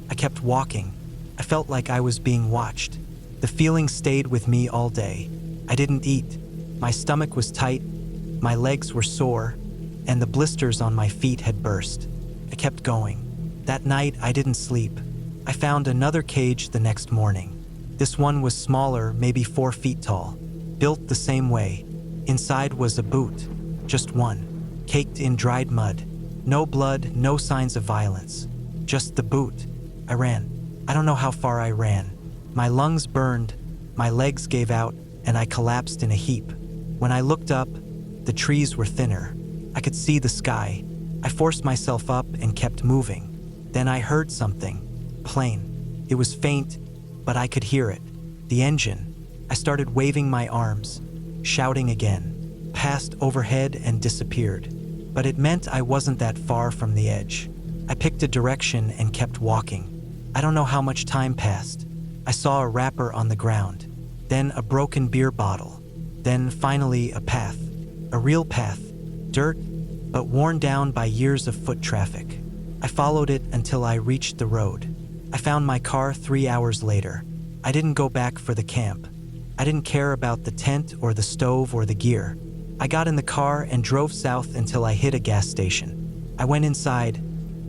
I kept walking. I felt like I was being watched. The feeling stayed with me all day. I didn't eat. My stomach was tight, my legs were sore, and the blisters on my feet had burst. I kept going. That night, I didn't sleep. I found another cage the next morning. This one was smaller, maybe 4 feet tall, built the same way. Inside was a boot, just one, caked in dried mud. No blood, no signs of violence. Just the boot. I ran. I don't know how far I ran. My lungs burned, my legs gave out, and I collapsed in a heap. When I looked up, the trees were thinner. I could see the sky. I forced myself up and kept moving. Then I heard something. Plain. It was faint, but I could hear it. The engine. I started waving my arms, shouting again. Passed overhead and disappeared. But it meant I wasn't that far from the edge. I picked a direction and kept walking. I don't know how much time passed. I saw a wrapper on the ground, then a broken beer bottle, then finally a path. A real path. Dirt, but worn down by years of foot traffic. I followed it until I reached the road. I found my car 3 hours later. I didn't go back for the camp. I didn't care about the tent or the stove or the gear. I got in the car and drove south until I hit a gas station. I went inside,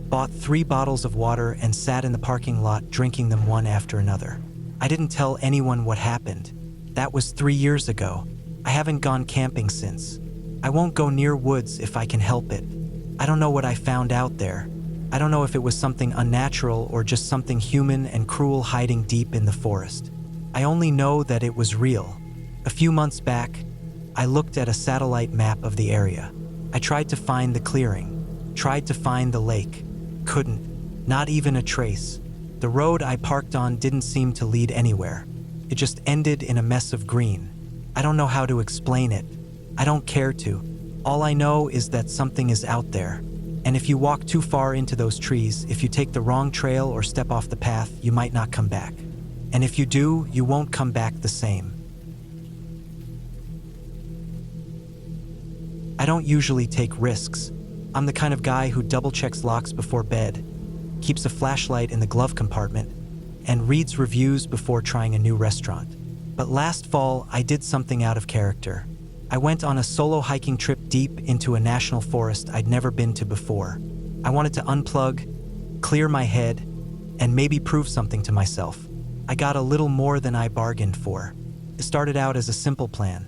bought 3 bottles of water and sat in the parking lot drinking them one after another. I didn't tell anyone what happened. That was 3 years ago. I haven't gone camping since. I won't go near woods if I can help it. I don't know what I found out there. I don't know if it was something unnatural or just something human and cruel hiding deep in the forest. I only know that it was real. A few months back, I looked at a satellite map of the area. I tried to find the clearing, tried to find the lake. Couldn't. Not even a trace. The road I parked on didn't seem to lead anywhere. It just ended in a mess of green. I don't know how to explain it. I don't care to. All I know is that something is out there. And if you walk too far into those trees, if you take the wrong trail or step off the path, you might not come back. And if you do, you won't come back the same. I don't usually take risks. I'm the kind of guy who double-checks locks before bed, keeps a flashlight in the glove compartment, and reads reviews before trying a new restaurant. But last fall, I did something out of character. I went on a solo hiking trip deep into a national forest I'd never been to before. I wanted to unplug, clear my head, and maybe prove something to myself. I got a little more than I bargained for. It started out as a simple plan.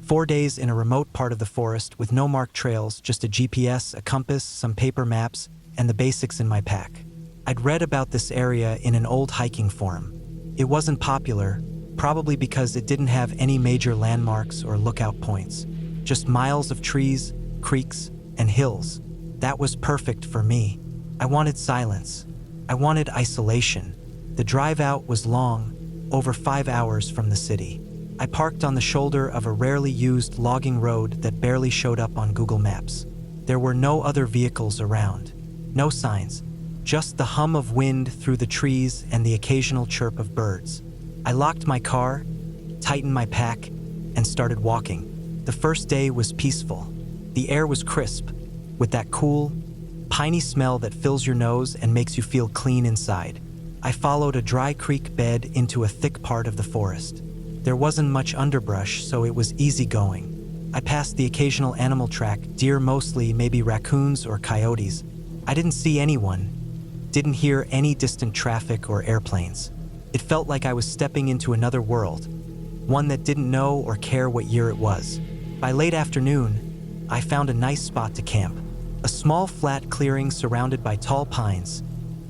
4 days in a remote part of the forest with no marked trails, just a GPS, a compass, some paper maps, and the basics in my pack. I'd read about this area in an old hiking forum. It wasn't popular, probably because it didn't have any major landmarks or lookout points. Just miles of trees, creeks, and hills. That was perfect for me. I wanted silence. I wanted isolation. The drive out was long, over 5 hours from the city. I parked on the shoulder of a rarely used logging road that barely showed up on Google Maps. There were no other vehicles around. No signs, just the hum of wind through the trees and the occasional chirp of birds. I locked my car, tightened my pack, and started walking. The first day was peaceful. The air was crisp, with that cool, piney smell that fills your nose and makes you feel clean inside. I followed a dry creek bed into a thick part of the forest. There wasn't much underbrush, so it was easy going. I passed the occasional animal track, deer mostly, maybe raccoons or coyotes. I didn't see anyone, didn't hear any distant traffic or airplanes. It felt like I was stepping into another world, one that didn't know or care what year it was. By late afternoon, I found a nice spot to camp. A small flat clearing surrounded by tall pines,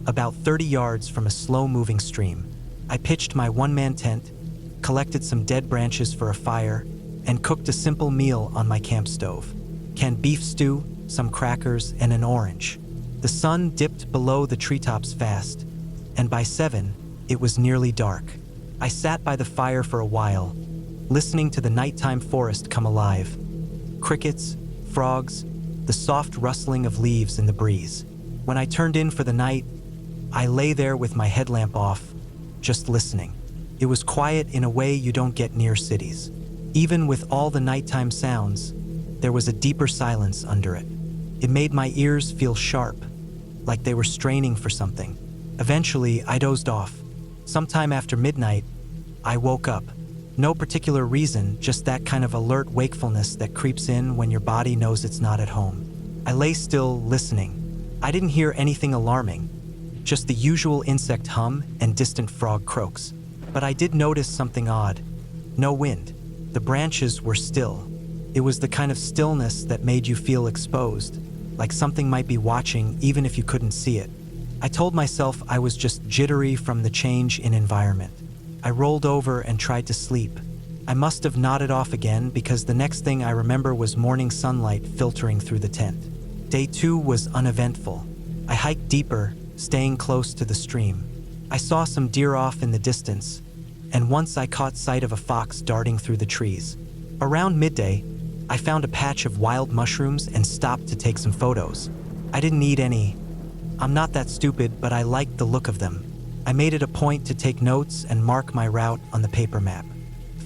about 30 yards from a slow-moving stream. I pitched my one-man tent, collected some dead branches for a fire, and cooked a simple meal on my camp stove. Canned beef stew, some crackers, and an orange. The sun dipped below the treetops fast, and by 7, it was nearly dark. I sat by the fire for a while, listening to the nighttime forest come alive. Crickets, frogs, the soft rustling of leaves in the breeze. When I turned in for the night, I lay there with my headlamp off, just listening. It was quiet in a way you don't get near cities. Even with all the nighttime sounds, there was a deeper silence under it. It made my ears feel sharp, like they were straining for something. Eventually, I dozed off. Sometime after midnight, I woke up. No particular reason, just that kind of alert wakefulness that creeps in when your body knows it's not at home. I lay still, listening. I didn't hear anything alarming, just the usual insect hum and distant frog croaks. But I did notice something odd. No wind. The branches were still. It was the kind of stillness that made you feel exposed, like something might be watching even if you couldn't see it. I told myself I was just jittery from the change in environment. I rolled over and tried to sleep. I must have nodded off again because the next thing I remember was morning sunlight filtering through the tent. Day 2 was uneventful. I hiked deeper, staying close to the stream. I saw some deer off in the distance, and once I caught sight of a fox darting through the trees. Around midday, I found a patch of wild mushrooms and stopped to take some photos. I didn't need any. I'm not that stupid, but I liked the look of them. I made it a point to take notes and mark my route on the paper map.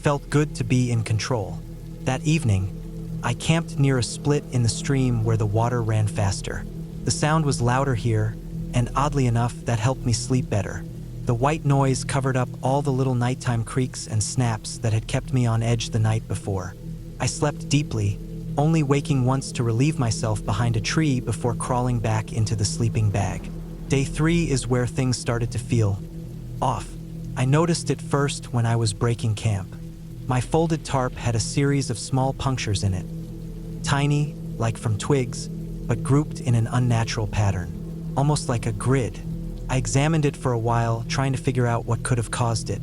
Felt good to be in control. That evening, I camped near a split in the stream where the water ran faster. The sound was louder here, and oddly enough, that helped me sleep better. The white noise covered up all the little nighttime creaks and snaps that had kept me on edge the night before. I slept deeply, only waking once to relieve myself behind a tree before crawling back into the sleeping bag. Day 3 is where things started to feel off. I noticed it first when I was breaking camp. My folded tarp had a series of small punctures in it. Tiny, like from twigs, but grouped in an unnatural pattern, almost like a grid. I examined it for a while, trying to figure out what could have caused it.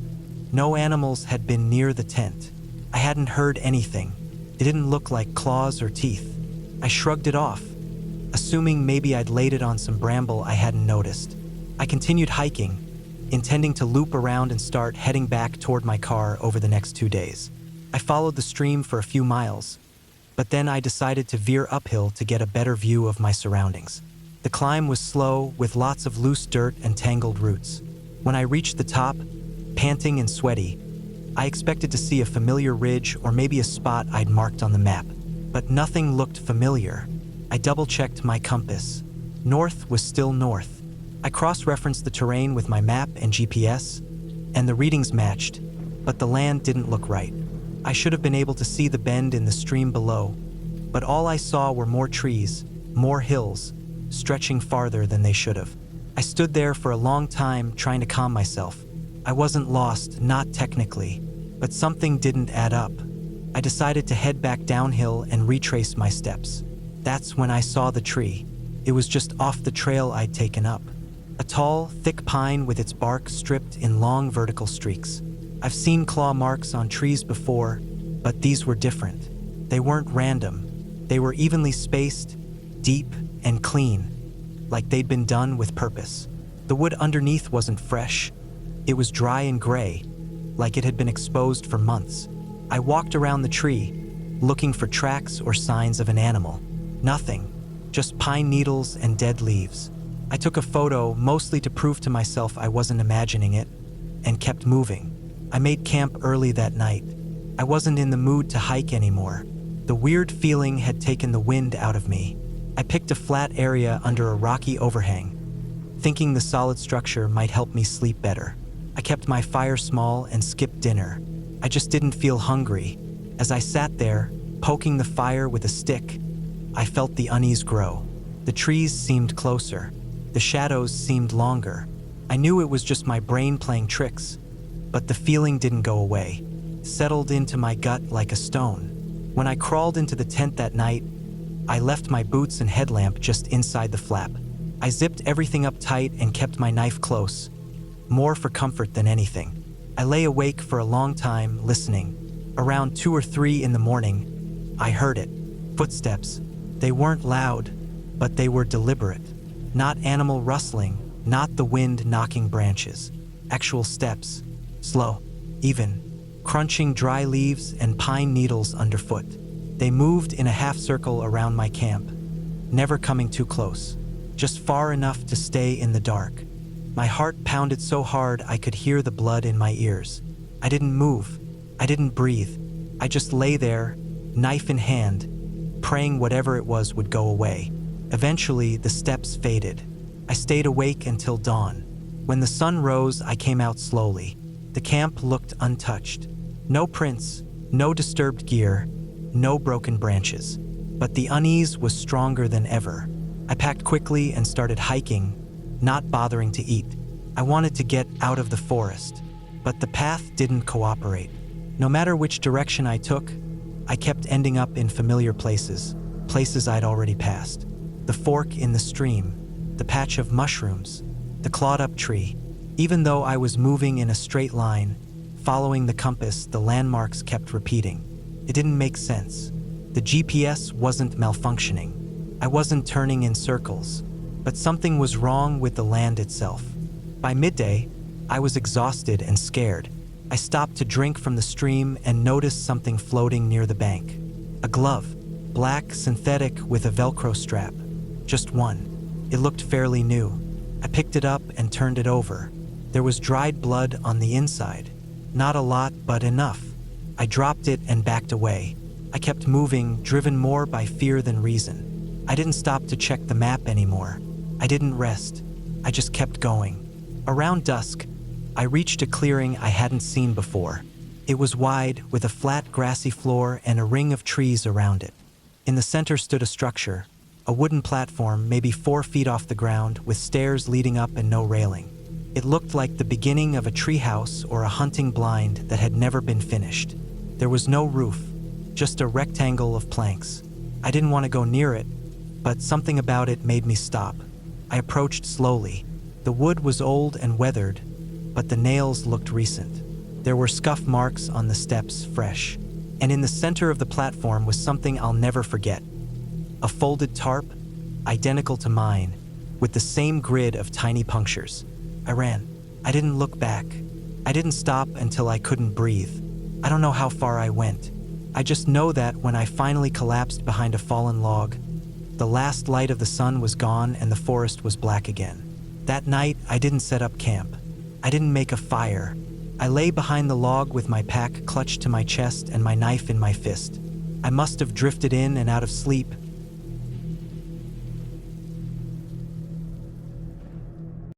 No animals had been near the tent. I hadn't heard anything. It didn't look like claws or teeth. I shrugged it off, assuming maybe I'd laid it on some bramble I hadn't noticed. I continued hiking, intending to loop around and start heading back toward my car over the next 2 days. I followed the stream for a few miles, but then I decided to veer uphill to get a better view of my surroundings. The climb was slow, with lots of loose dirt and tangled roots. When I reached the top, panting and sweaty, I expected to see a familiar ridge or maybe a spot I'd marked on the map, but nothing looked familiar. I double-checked my compass. North was still north. I cross-referenced the terrain with my map and GPS, and the readings matched, but the land didn't look right. I should have been able to see the bend in the stream below, but all I saw were more trees, more hills, stretching farther than they should have. I stood there for a long time trying to calm myself. I wasn't lost, not technically, but something didn't add up. I decided to head back downhill and retrace my steps. That's when I saw the tree. It was just off the trail I'd taken up. A tall, thick pine with its bark stripped in long vertical streaks. I've seen claw marks on trees before, but these were different. They weren't random. They were evenly spaced, deep, and clean, like they'd been done with purpose. The wood underneath wasn't fresh. It was dry and gray, like it had been exposed for months. I walked around the tree, looking for tracks or signs of an animal. Nothing, just pine needles and dead leaves. I took a photo, mostly to prove to myself I wasn't imagining it, and kept moving. I made camp early that night. I wasn't in the mood to hike anymore. The weird feeling had taken the wind out of me. I picked a flat area under a rocky overhang, thinking the solid structure might help me sleep better. I kept my fire small and skipped dinner. I just didn't feel hungry. As I sat there, poking the fire with a stick, I felt the unease grow. The trees seemed closer. The shadows seemed longer. I knew it was just my brain playing tricks, but the feeling didn't go away. It settled into my gut like a stone. When I crawled into the tent that night, I left my boots and headlamp just inside the flap. I zipped everything up tight and kept my knife close, more for comfort than anything. I lay awake for a long time, listening. Around 2 or 3 in the morning, I heard it. Footsteps. They weren't loud, but they were deliberate. Not animal rustling, not the wind knocking branches. Actual steps. Slow, even, crunching dry leaves and pine needles underfoot. They moved in a half circle around my camp, never coming too close, just far enough to stay in the dark. My heart pounded so hard I could hear the blood in my ears. I didn't move. I didn't breathe. I just lay there, knife in hand, praying whatever it was would go away. Eventually, the steps faded. I stayed awake until dawn. When the sun rose, I came out slowly. The camp looked untouched. No prints, no disturbed gear, no broken branches. But the unease was stronger than ever. I packed quickly and started hiking, not bothering to eat. I wanted to get out of the forest, but the path didn't cooperate. No matter which direction I took, I kept ending up in familiar places I'd already passed. The fork in the stream, the patch of mushrooms, the clawed-up tree. Even though I was moving in a straight line, following the compass, the landmarks kept repeating. It didn't make sense. The GPS wasn't malfunctioning. I wasn't turning in circles, but something was wrong with the land itself. By midday, I was exhausted and scared. I stopped to drink from the stream and noticed something floating near the bank. A glove, black, synthetic, with a Velcro strap. Just one. It looked fairly new. I picked it up and turned it over. There was dried blood on the inside. Not a lot, but enough. I dropped it and backed away. I kept moving, driven more by fear than reason. I didn't stop to check the map anymore. I didn't rest. I just kept going. Around dusk, I reached a clearing I hadn't seen before. It was wide, with a flat grassy floor and a ring of trees around it. In the center stood a structure, a wooden platform maybe 4 feet off the ground with stairs leading up and no railing. It looked like the beginning of a treehouse or a hunting blind that had never been finished. There was no roof, just a rectangle of planks. I didn't want to go near it, but something about it made me stop. I approached slowly. The wood was old and weathered, but the nails looked recent. There were scuff marks on the steps, fresh. And in the center of the platform was something I'll never forget. A folded tarp, identical to mine, with the same grid of tiny punctures. I ran. I didn't look back. I didn't stop until I couldn't breathe. I don't know how far I went. I just know that when I finally collapsed behind a fallen log, the last light of the sun was gone and the forest was black again. That night, I didn't set up camp. I didn't make a fire. I lay behind the log with my pack clutched to my chest and my knife in my fist. I must have drifted in and out of sleep,